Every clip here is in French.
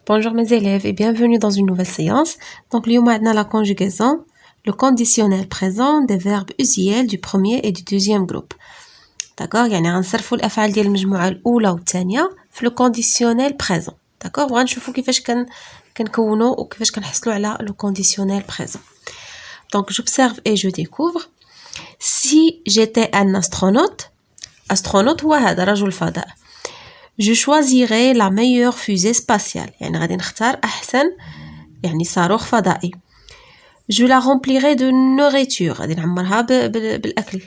Bonjour mes élèves et bienvenue dans une nouvelle séance. Donc, اليوم عندنا la conjugaison, le conditionnel présent des verbes usuels du premier et du deuxième groupe. D'accord؟ يعني غنصرفوا الأفعال ديال المجموعة الأولى والثانية في le conditionnel présent. d'accord؟ وغنشوفوا كيفاش كنكونوا وكيفاش كنحصلوا على le conditionnel présent. Donc, j'observe et je découvre. Si j'étais un astronaute, astronaute هو هذا رجل فضاء. Je choisirais la meilleure fusée spatiale. يعني غادي نختار أحسن يعني صاروخ فضائي. Je la remplirai de nourriture. غادي نعمرها بالأكل.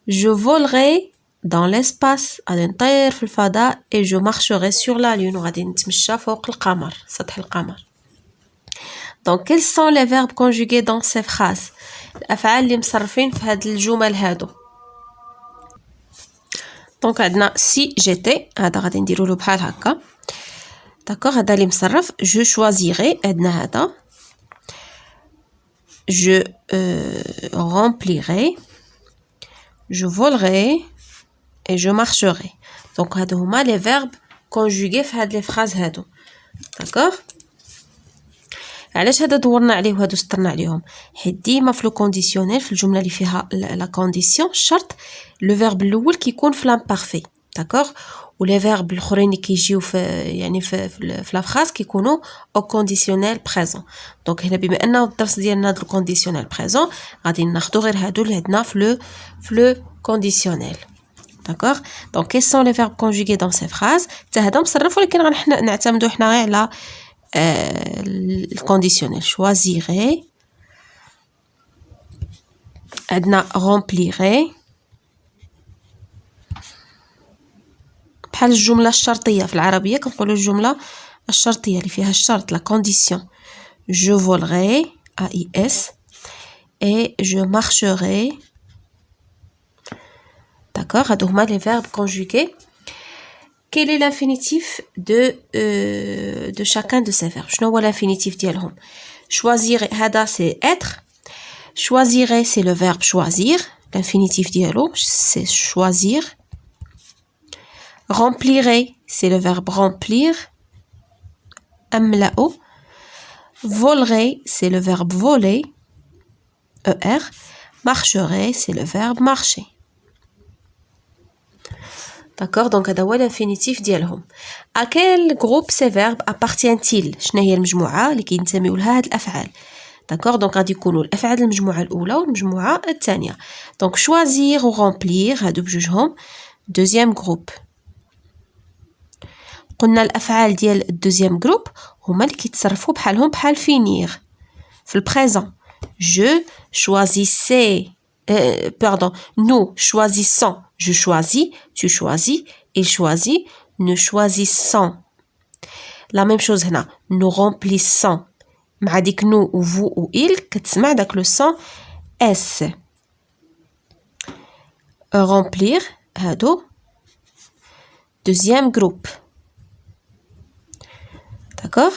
Je volerai dans l'espace. غادي نطير في الفضاء. Et je marcherai sur la lune. وغادي نتمشى فوق القمر. سطح القمر. Donc, quels sont les verbes conjugués dans ces phrases? الأفعال اللي مصرفين في هاد الجمل هادو. دونك عندنا si j'étais هذا غادي نديرو له بحال هكا داكوغ هذا اللي مصرف je choisirais عندنا هذا je remplirai je volerai et je marcherai دونك هادو هما لي فيرب كونجوغي في هاد لي فراز هادو داكوغ علاش هذا دورنا عليه وهادو سطرنا عليهم حيت ديما في لو كونديسيونيل في الجمله اللي فيها لا كونديسيون شرط لو فيرب الاول كيكون في لامبارفي داكوغ ولي فيرب الاخرين اللي كيجيو في يعني في لا فراز كيكونوا او كونديسيونيل بريزون دونك هنا بما انه الدرس ديالنا د الكونديسيونيل بريزون غادي ناخذوا غير هادو اللي عندنا في لو كونديسيونيل داكوغ دونك كي سون لي فيرب كونجوغي دون سي فراز حتى هذا مصرف ولكن غنعتمدوا حنا غير على le conditionnel choisirait عندنا remplirait بحال الجملة الشرطية في العربية كنقولوا الجملة الشرطية اللي فيها الشرط la condition je volerai AIS et je marcherai d'accord هادو هما les verbes conjugués. Quel est l'infinitif de chacun de ces verbes? شنو هو l'infinitif ديالهم؟ choisir هذا c'est être. choisirait c'est le verbe choisir. L'infinitif ديالو c'est choisir. remplirait c'est le verbe remplir. أملأ. volerait c'est le verbe voler. ER. marcherait c'est le verbe marcher. D'accord, donc هذا هو l'infinitif ديالهم. À quel groupe ces verbes appartiennent-ils? شنو هي المجموعة اللي كينتميو لها هاد الأفعال؟ D'accord, donc غادي يكونوا الأفعال المجموعة الأولى والمجموعة الثانية. Donc choisir ou remplir هادو بجوجهم deuxième groupe. قلنا الأفعال ديال deuxième groupe هما اللي كيتصرفوا بحالهم بحال finir. في البريزون je choisissais pardon, nous choisissons, je choisis, tu choisis, il choisit, nous choisissons. La même chose هنا, nous remplissons. مع ديك nous ou vous ou il كتسمع داك le son S. remplir هادو deuxième groupe. D'accord?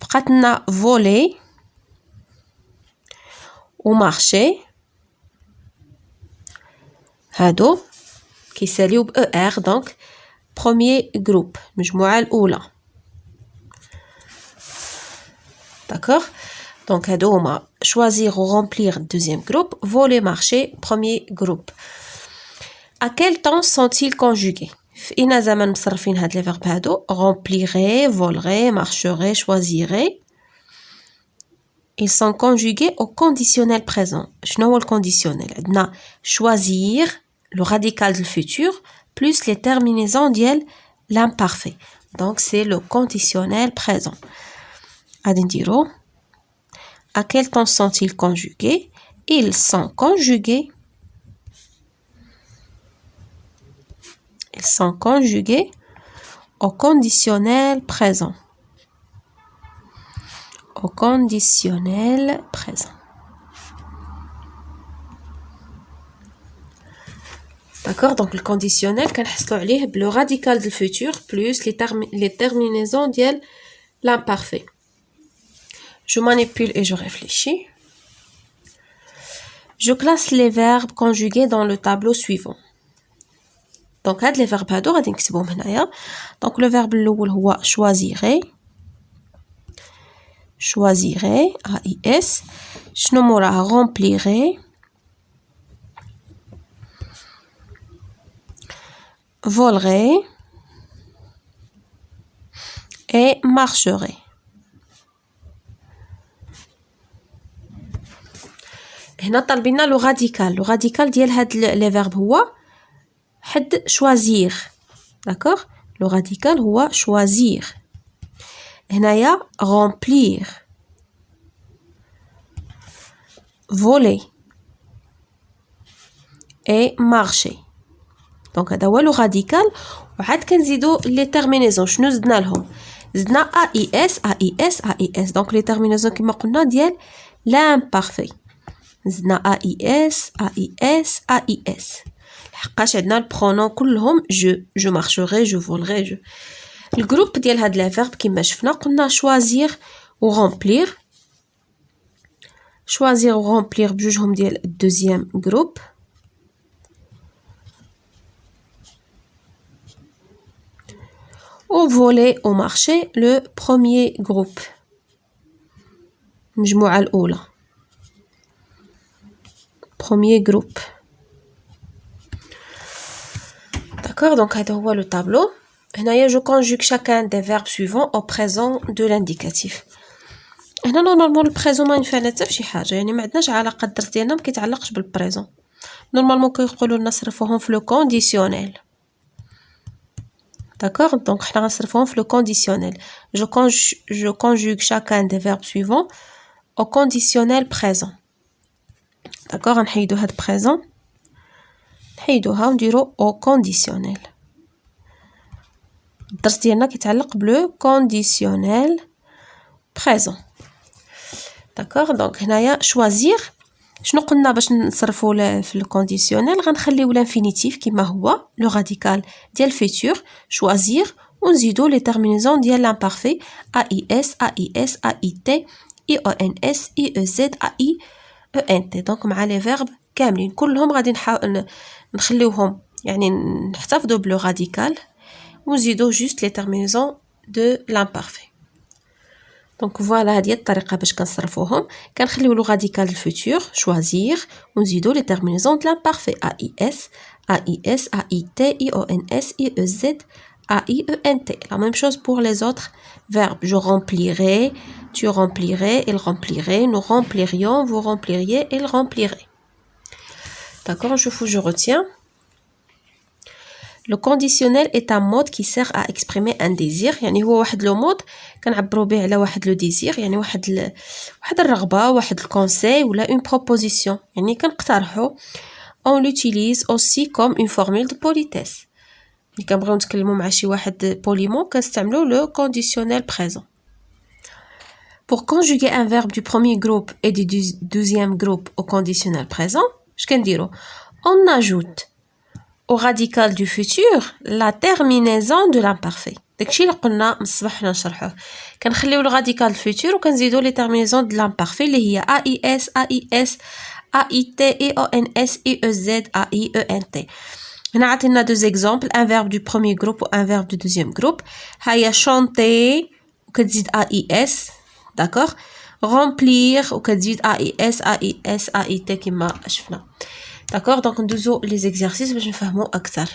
بقات لنا voler ou marcher. هادو كيساليو ب ER دونك premier groupe المجموعة الأولى d'accord donc هادو هما choisir ou remplir deuxième groupe voler marcher premier groupe. à quel temps sont-ils conjugués في أين زمن مصرفين هاد لي فيرب هادو remplirait volerait marcherait choisirait. ils sont conjugués au conditionnel présent. شنو هو الكونديسيونيل عندنا choisir le radical du futur plus les terminaisons ديال l'imparfait. Donc c'est le conditionnel présent. غادي نديرو à quel temps sont-ils conjugués? Ils sont conjugués. Ils sont conjugués au conditionnel présent. Au conditionnel présent. D'accord, donc le conditionnel كنحصلوا عليه le radical du futur plus les terminaisons ديال l'imparfait. Je manipule et je réfléchis. Je classe les verbes conjugués dans le tableau suivant. Donc هاد les verbes هادو غادي نكتبهم هنايا. Donc le verbe الاول هو choisirait. choisirez AIS شنو موراها remplirez volerez et marcherez. هنا طالبينا لو راديكال ديال هاد لي فيرب هو حد choisir. d'accord لو راديكال هو choisir. هنايا remplir voler et marcher. دونك هذا هو لو راديكال. وعاد كنزيدو لي تيرمينيزون. شنو زدنا لهم؟ زدنا AIS. دونك لي تيرمينيزون كما قلنا ديال l'imparfait. زدنا AIS. لحقاش عندنا البرونون كلهم جو مارشوغي جو فولغي الجروب ديال هاد لي فيرب كما شفنا قلنا choisir و remplir. choisir و remplir بجوجهم ديال الدوزيام جروب. ou voler ou marcher le premier groupe. المجموعة الأولى. premier groupe. D'accord, donc هذا هو le tableau. هنايا je conjugue chacun des verbes suivants au présent de l'indicatif. هنا نورمالمون البريزون ما ينفعنا حتى فشي حاجة، يعني ما عندناش علاقة الدرس ديالنا ما كيتعلقش بالبريزون. نورمالمون كيقولوا لنا صرفوهم في لو كونديسيونيل. D'accord, donc حنا غنصرفوهم في le conditionnel. Je conjugue chacun des verbes suivants au conditionnel présent. D'accord, غنحيدو هاد présent نحيدوها ونديرو au conditionnel. الدرس ديالنا كيتعلق بلو conditionnel présent. D'accord, donc هنايا choisir. شنو قلنا باش نصرفوا في الكونديسيونيل؟ غنخليو لانفينيتيف كما هو لو راديكال ديال فيتور choisir ونزيدو لي تيرمينيزون ديال لامبارفي AIS AIT IONS IEZ AIENT. دونك مع لي فيرب كاملين كلهم غادي نخليوهم يعني نحتفظوا بلو راديكال ونزيدو جوست لي تيرمينيزون دو لامبارفي. دونك فوالا هذه هي الطريقه باش كنصرفوهم. كنخليو لو راديكال الفوتور choisir ونزيدو لي تيرمينيزون دو لامبارفي AIS AIT IONS IEZ AIENT. La même chose pour les autres verbes. Je remplirai, tu remplirais, il remplirait, nous remplirions, vous rempliriez, il remplirait. D'accord, je retiens. Le conditionnel est un mode qui sert à exprimer un désir. يعني هو واحد لو مود كنعبروا به على واحد لو ديزير، يعني واحد الرغبه، واحد الكونساي ولا une proposition، يعني كنقترحوا. on l'utilise aussi comme une formule de politesse. ملي كنبغيو نتكلموا مع شي واحد بوليمون كنستعملوا لو conditionnel présent. Pour conjuguer un verbe du premier groupe et du deuxième groupe au conditionnel présent, اش كنديروا؟ on ajoute au radical du futur la terminaison de l'imparfait. داكشي اللي قلنا من الصباح حنا نشرحوه. كنخليو لو راديكال الفوتور وكنزيدو لي تيرمينيزون دو لامبارفي اللي هي AIS AIS AIT IONS IEZ AIENT. هنا عطينا دوز اكزامبل ان فيرب دو بروميير جروب و ان فيرب دو دوزيام جروب. هيا شونتي وكتزيد AIS. داكوغ remplir وكتزيد AIS AIS AIT كما شفنا. D'accord, donc ندوزو les exercices باش نفهموا أكثر.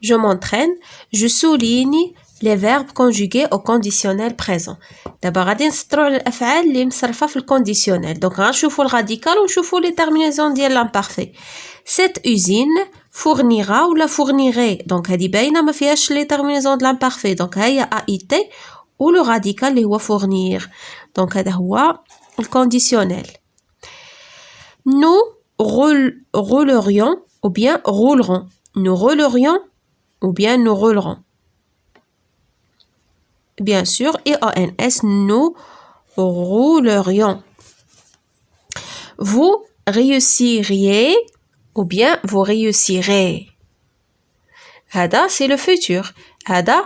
Je m'entraîne, je souligne les verbes conjugués au conditionnel présent. دابا غادي نسطروا على الأفعال اللي مصرفة في الكونديسيونيل. دونك غنشوفوا الراديكال ونشوفوا لي تيرمينيزون ديال l'imparfait. Cette usine fournira ولا fournirait. دونك هذه باينة ما فيهاش لي تيرمينيزون ديال l'imparfait. دونك هي AIT و لو راديكال اللي هو fournir. دونك هذا هو الكونديسيونيل. Nous roulerions ou bien roulerons. Nous roulerions ou bien nous roulerons. Bien sûr, IONS, nous roulerions. Vous réussiriez ou bien vous réussirez. Hada, c'est le futur. Hada,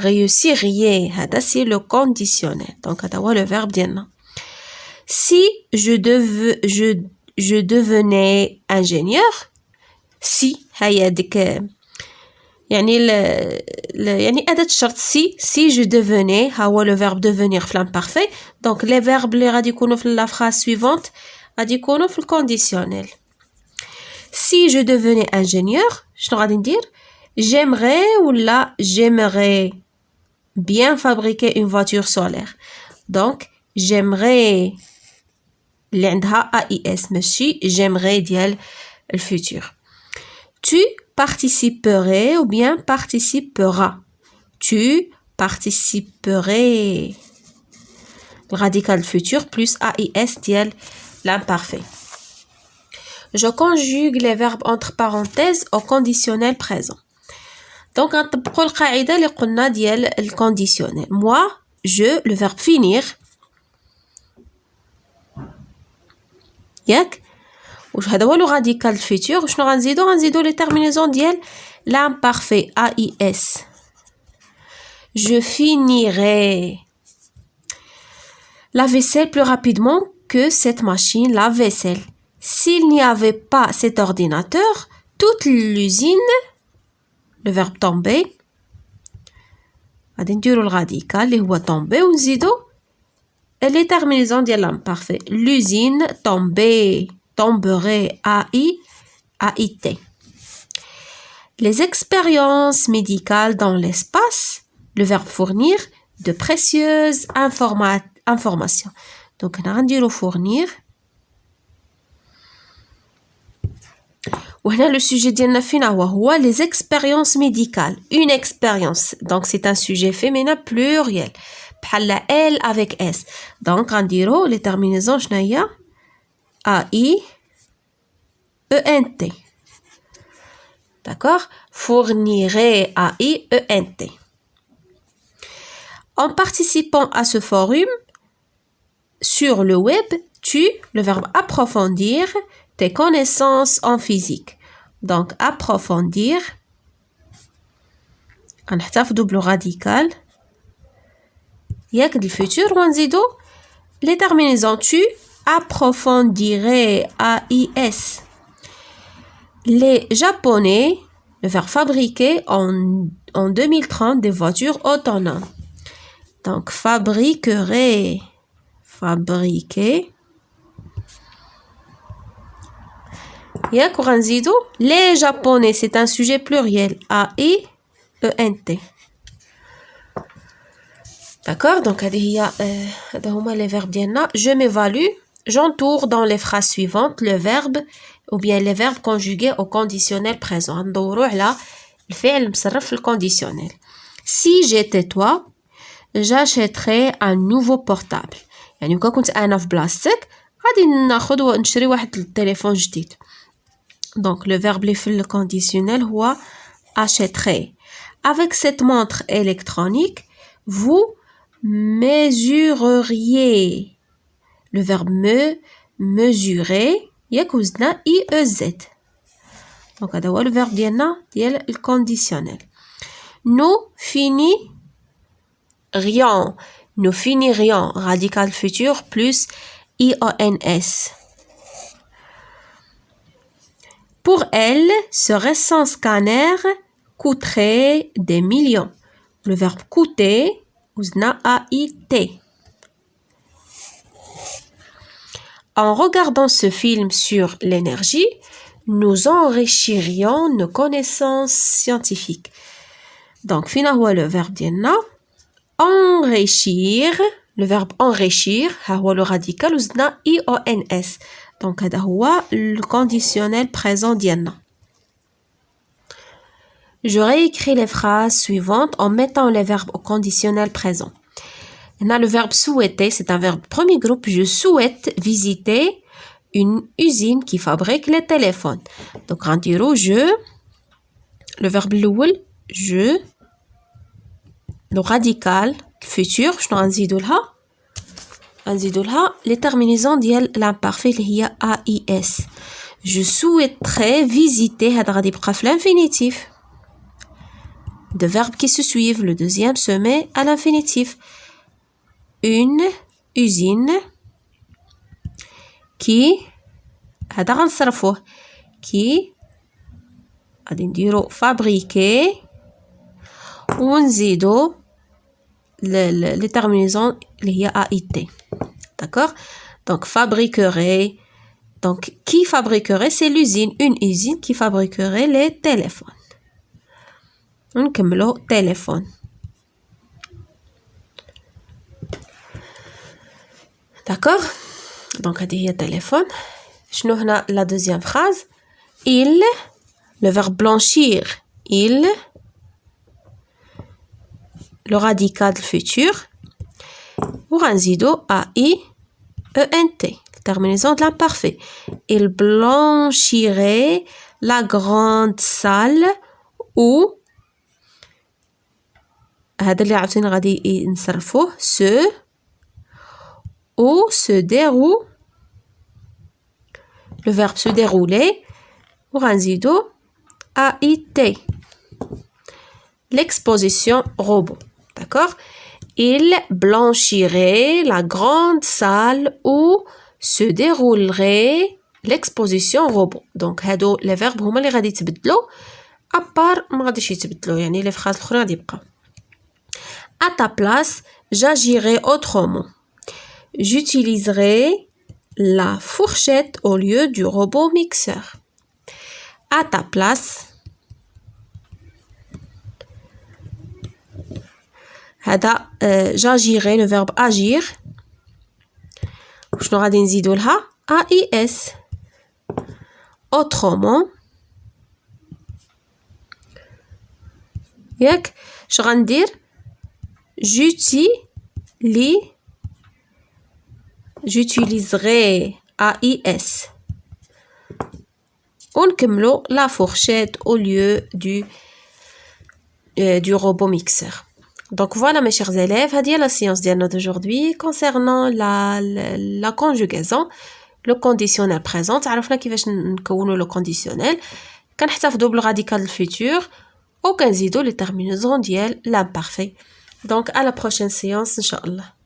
réussiriez. Hada, c'est le conditionnel. Donc, hada, le verbe diena. Si je devenais ingénieur. Si هيا ديك يعني يعني أداة الشرط si je devenais ها هو le verbe devenir في l'imparfait donc les verbes اللي غادي يكونوا في la phrase suivante غادي يكونوا في الconditionnel. Si je devenais ingénieur شنو غادي ندير j'aimerais ولا j'aimerais bien fabriquer une voiture solaire donc j'aimerais اللي عندها AIS ماشي j'aimerais ديال الfutur. Tu participerais ou bien participeras. Tu participerais. Le radical futur plus AIS ديال l'imparfait. Je conjugue les verbes entre parenthèses au conditionnel présent. Donc نطبقوا القاعدة اللي قلنا ديال الconditionnel. Moi, je, le verbe finir. ياك وهذا هو لو راديكال فيتور وشنو غنزيدو لي تيرمينيزون ديال l'imparfait AIS. Je finirai la vaisselle plus rapidement que cette machine lave-vaisselle. S'il n'y avait pas cet ordinateur, toute l'usine, le verbe tomber, غادي نديرو الراديكال اللي هو tomber ونزيدو les terminaisons ديال l'imparfait. L'usine tomberait AIT. Les expériences médicales dans l'espace, le verbe fournir de précieuses informations. Donc, on a dit fournir. وهنا le sujet ديالنا فين هو les expériences médicales. Une expérience. Donc, c'est un sujet féminin pluriel. بحال L avec S. Donc, on dira les terminaisons شنو هي AIENT. D'accord? Fournirait AIENT. En participant à ce forum sur le web, tu, le verbe approfondir, tes connaissances en physique. Donc, approfondir. On a double radical. ياك du futur ونزيدو les terminaisons tu approfondirais AIS. Les Japonais, le verbe fabriquer en 2030 des voitures autonomes. Donc fabriquerait, fabriquer. ياك ونزيدو les Japonais c'est un sujet pluriel AIENT. D'accord, donc les verbes ديالنا. Je m'évalue, j'entoure dans les phrases suivantes le verbe ou bien les verbes conjugués au conditionnel présent. ندورو على الفعل مصرف في الconditionnel. Si j'étais toi, j'achèterais un nouveau portable. يعني كون كنت انا في بلاصتك غادي ناخذ ونشري واحد التليفون جديد. Donc le verbe اللي في الconditionnel هو achèterait. Avec cette montre électronique, vous mesureriez. Le verbe mesurer ياك وزدنا IEZ. Donc هذا هو le verbe ديالنا ديال الconditionnel. Nous finirions radical futur plus IONS. Pour elle, ce récent scanner coûterait des millions. Le verbe coûter وزدنا AIT. En regardant ce film sur l'énergie, nous enrichirions nos connaissances scientifiques. Donc, فينا هو le verbe ديالنا enrichir, le verbe enrichir ها هو le radical وزدنا IONS. Donc, هذا هو le conditionnel présent ديالنا. Je réécris les phrases suivantes en mettant les verbes au conditionnel présent. On a le verbe souhaiter, c'est un verbe premier groupe. Je souhaite visiter une usine qui fabrique les téléphones. Donc, on dira je, le verbe l'oul, je, le radical, le futur, je n'en les terminaisons ديال l'imparfait اللي هي AIS. Je souhaiterais visiter, هذا غادي يبقى في l'infinitif. De verbes qui se suivent, le deuxième se met à l'infinitif. Une usine qui هذا غنصرفوه qui غادي نديرو fabriquer ونزيدو les terminaisons اللي هي AIT. D'accord? Donc fabriquerait. Donc qui fabriquerait? C'est l'usine, une usine qui fabriquerait les téléphones. نكملو téléphone. D'accord? Donc هذه هي téléphone. شنو هنا la deuxième phrase? Il, le verbe blanchir, il, le radical du futur, وغنزيدو AIENT, terminaison de l'imparfait. Il blanchirait la grande salle où هذا اللي عاوتاني غادي نصرفوه où se déroule le verbe se dérouler وغنزيدو AIT, l'exposition robot. D'accord? Il blanchirait la grande salle où se déroulerait l'exposition robot. Donc هادو les verbes هما اللي غادي يتبدلوا ابار ما غاديش يتبدلوا يعني les phrases الاخرين غادي يبقاو. À ta place, j'agirais autrement. J'utiliserais la fourchette au lieu du robot mixeur. À ta place, j'agirais, le verbe agir. شنو غادي نزيدو لها AIS. Autrement, ياك اش غندير j'utiliserai AIS. ونكملو la fourchette au lieu du robot mixeur. Donc voilà mes chers élèves, هذه la séance ديالنا d'aujourd'hui concernant la conjugaison, le conditionnel présent. عرفنا كيفاش نكونوا le conditionnel. كنحتفظوا بالراديكال الفيتور وكنزيدوا les terminaisons ديال l'imparfait. Donc à la prochaine séance ان شاء الله.